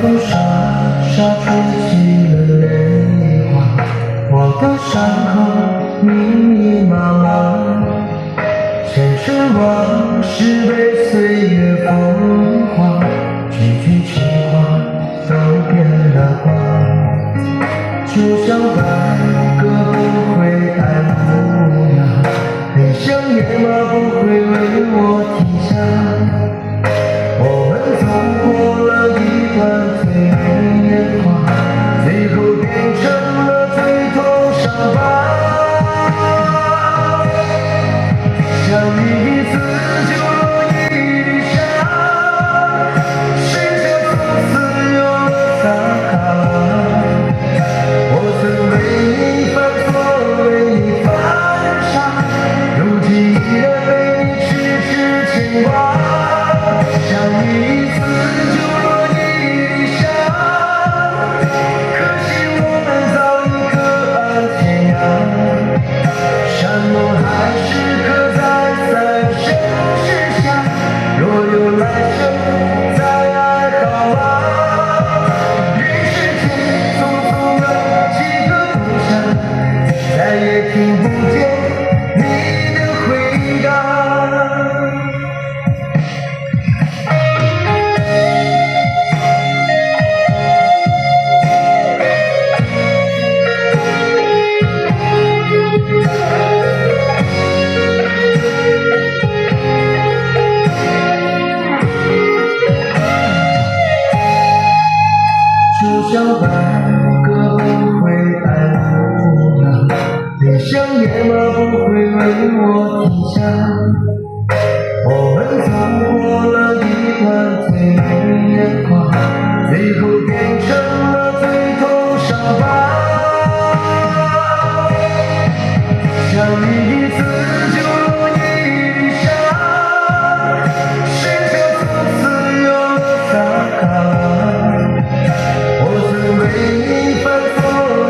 风沙沙吹起了泪花，我的伤口密密麻麻，前世往事被岁月风化，句句情话都变了卦，就像白鸽不会爱无恙，理想野马不会为我停下。我们走过了一段岁月年华，最后变成了最痛伤疤。相遇一次就如一粒沙，世界从此有了撒哈拉。我曾为你犯错，为你犯傻，如今依然被你痴痴牵挂。相遇一次就如一粒沙，可惜我们早已各安天涯。山盟还是刻在三生石下，若有来生再爱好吗？人世间匆匆的几个冬夏，再也听不见你的回答。就像白鸽不会爱无恙，理想野马不会为我停下。我们走过了一段岁月年华，最后变成了最痛伤疤。相遇一次就如一粒沙，世界从此有了撒哈拉。我曾为你犯错，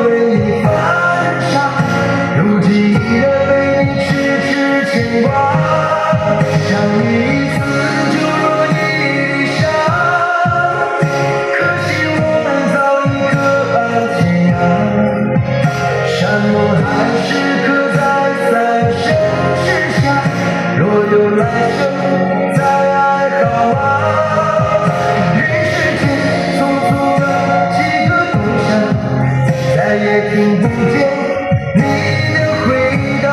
为你犯傻，如今依然被你痴痴牵挂。相遇一次就如一粒沙，可惜我们早已各安天涯。山盟还是刻在三生石下，若有来生再爱好吗？人世间匆匆的几个冬夏，再也听不见你的回答。